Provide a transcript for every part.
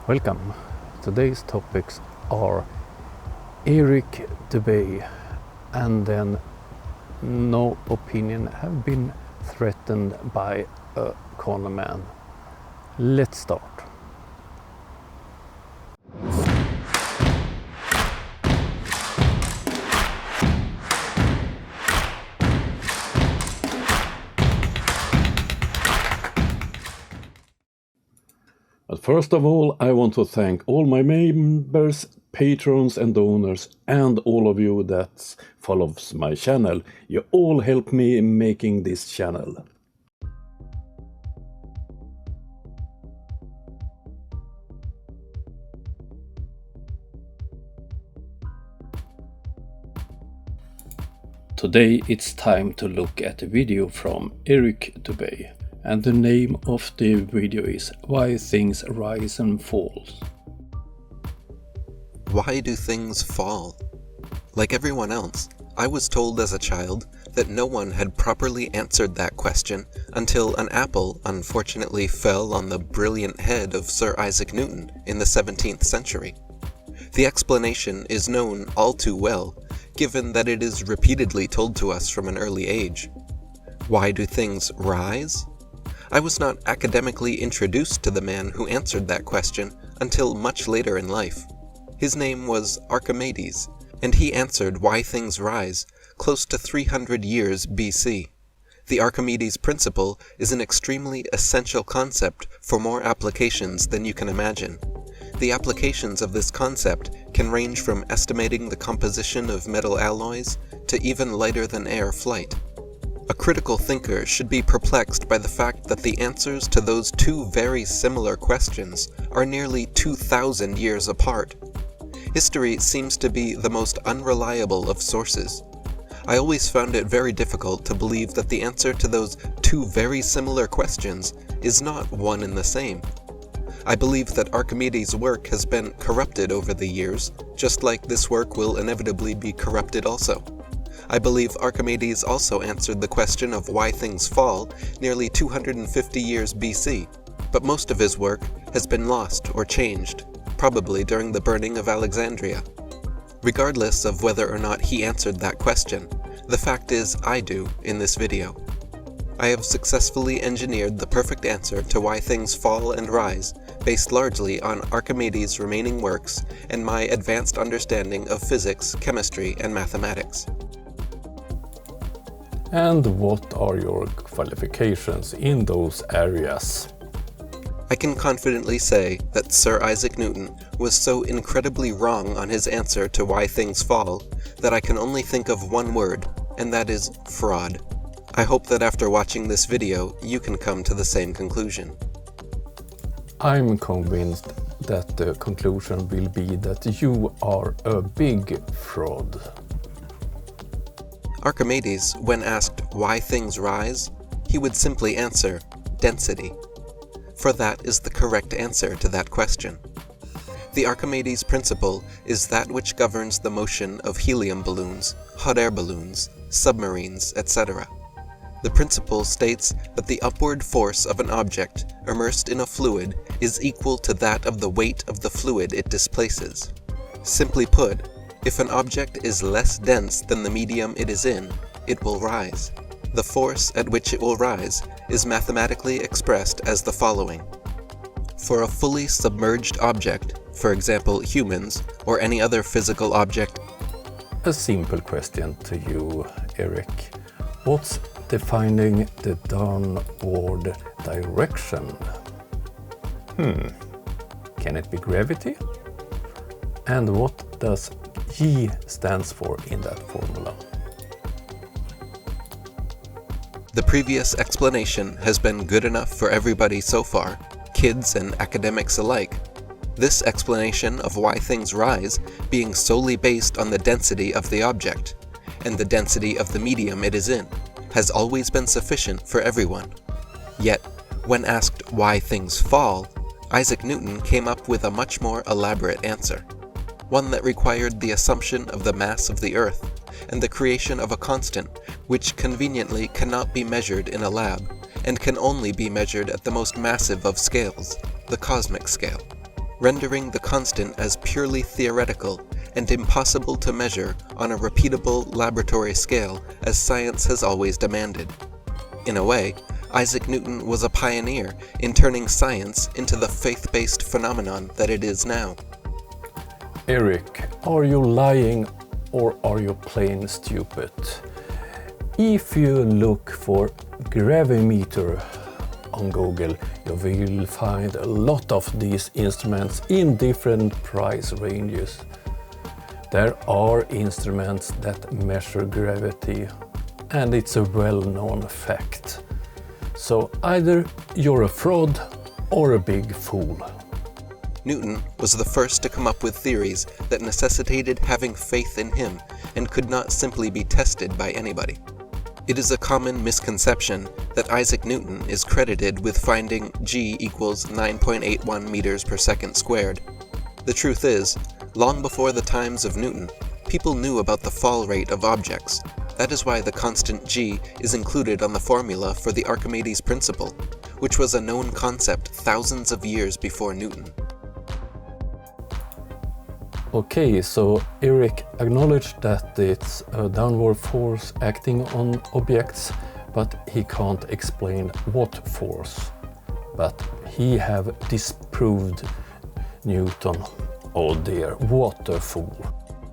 Welcome. Today's topics are Eric Dubay and then no opinion have been threatened by a conman. Let's start. But first of all, I want to thank all my members, patrons and donors, and all of you that follows my channel. You all help me in making this channel. Today it's time to look at a video from Eric Dubay. And the name of the video is Why Things Rise and Fall. Why do things fall? Like everyone else, I was told as a child that no one had properly answered that question until an apple unfortunately fell on the brilliant head of Sir Isaac Newton in the 17th century. The explanation is known all too well, given that it is repeatedly told to us from an early age. Why do things rise? I was not academically introduced to the man who answered that question until much later in life. His name was Archimedes, and he answered why things rise close to 300 years BC. The Archimedes principle is an extremely essential concept for more applications than you can imagine. The applications of this concept can range from estimating the composition of metal alloys to even lighter-than-air flight. A critical thinker should be perplexed by the fact that the answers to those two very similar questions are nearly 2,000 years apart. History seems to be the most unreliable of sources. I always found it very difficult to believe that the answer to those two very similar questions is not one and the same. I believe that Archimedes' work has been corrupted over the years, just like this work will inevitably be corrupted also. I believe Archimedes also answered the question of why things fall nearly 250 years BC, but most of his work has been lost or changed, probably during the burning of Alexandria. Regardless of whether or not he answered that question, the fact is I do in this video. I have successfully engineered the perfect answer to why things fall and rise, based largely on Archimedes' remaining works and my advanced understanding of physics, chemistry, and mathematics. And what are your qualifications in those areas? I can confidently say that Sir Isaac Newton was so incredibly wrong on his answer to why things fall that I can only think of one word, and that is fraud. I hope that after watching this video, you can come to the same conclusion. I'm convinced that the conclusion will be that you are a big fraud. Archimedes, when asked why things rise, he would simply answer, density. For that is the correct answer to that question. The Archimedes principle is that which governs the motion of helium balloons, hot air balloons, submarines, etc. The principle states that the upward force of an object immersed in a fluid is equal to that of the weight of the fluid it displaces. Simply put, if an object is less dense than the medium it is in, it will rise. The force at which it will rise is mathematically expressed as the following. For a fully submerged object, for example humans, or any other physical object. A simple question to you, Eric. What's defining the downward direction? Can it be gravity? And what does G stands for in that formula? The previous explanation has been good enough for everybody so far, kids and academics alike. This explanation of why things rise being solely based on the density of the object, and the density of the medium it is in, has always been sufficient for everyone. Yet, when asked why things fall, Isaac Newton came up with a much more elaborate answer. One that required the assumption of the mass of the Earth and the creation of a constant which conveniently cannot be measured in a lab and can only be measured at the most massive of scales, the cosmic scale. rendering the constant as purely theoretical and impossible to measure on a repeatable laboratory scale as science has always demanded. In a way, Isaac Newton was a pioneer in turning science into the faith-based phenomenon that it is now. Eric, are you lying or are you plain stupid? If you look for gravimeter on Google, you will find a lot of these instruments in different price ranges. There are instruments that measure gravity, and it's a well-known fact. So either you're a fraud or a big fool. Newton was the first to come up with theories that necessitated having faith in him and could not simply be tested by anybody. It is a common misconception that Isaac Newton is credited with finding g equals 9.81 meters per second squared. The truth is, long before the times of Newton, people knew about the fall rate of objects. That is why the constant g is included on the formula for the Archimedes principle, which was a known concept thousands of years before Newton. Okay, so Eric acknowledged that it's a downward force acting on objects, but he can't explain what force. But he have disproved Newton. Oh dear, what a fool.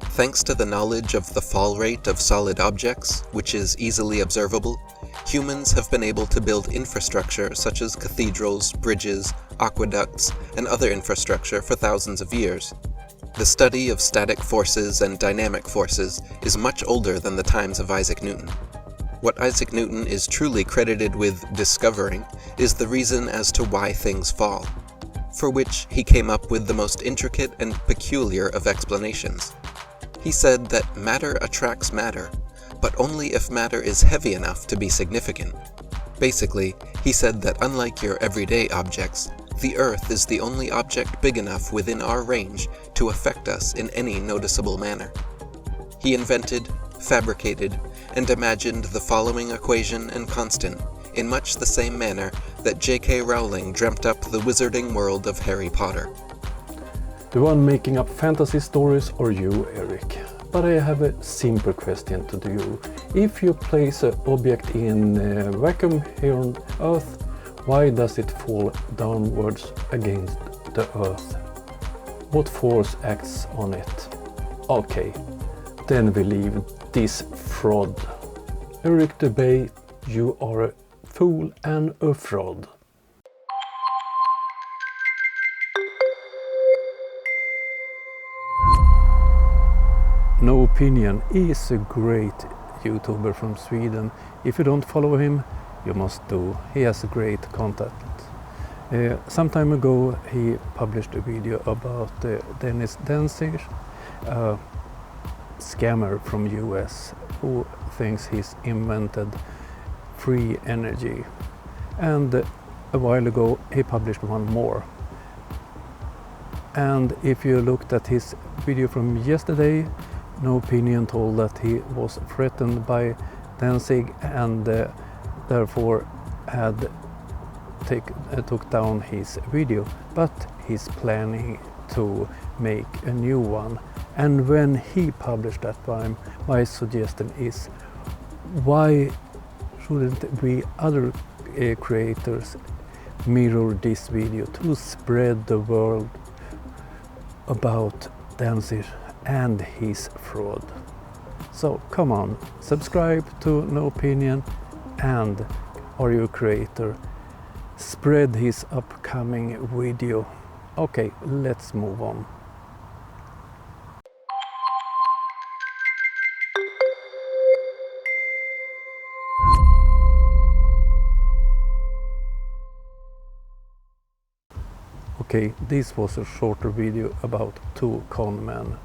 Thanks to the knowledge of the fall rate of solid objects, which is easily observable, humans have been able to build infrastructure such as cathedrals, bridges, aqueducts, and other infrastructure for thousands of years. The study of static forces and dynamic forces is much older than the times of Isaac Newton. What Isaac Newton is truly credited with discovering is the reason as to why things fall, for which he came up with the most intricate and peculiar of explanations. He said that matter attracts matter, but only if matter is heavy enough to be significant. Basically, he said that unlike your everyday objects, the Earth is the only object big enough within our range to affect us in any noticeable manner. He invented, fabricated, and imagined the following equation and constant in much the same manner that J.K. Rowling dreamt up the wizarding world of Harry Potter. The one making up fantasy stories or you, Eric? But I have a simple question to you. If you place an object in a vacuum here on Earth, why does it fall downwards against the Earth? What force acts on it? Okay, then we leave this fraud. Eric Dubay, you are a fool and a fraud. No Opinion is a great YouTuber from Sweden. If you don't follow him, you must do. He has a great content. Some time ago he published a video about Dennis Danzik, a scammer from US who thinks he's invented free energy. And a while ago he published one more. And if you looked at his video from yesterday, No Opinion told that he was threatened by Danzik and therefore took down his video, but he's planning to make a new one. And when he published that one, my suggestion is, why shouldn't we other creators mirror this video to spread the word about Danzik and his fraud? So come on, subscribe to No Opinion, and are you a creator, spread his upcoming video. Okay, let's move on. Okay, this was a shorter video about two con men.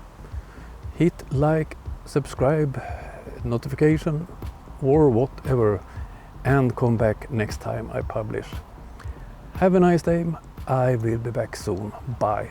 Hit like, subscribe, notification or whatever, and come back next time I publish. Have a nice day. I will be back soon. Bye.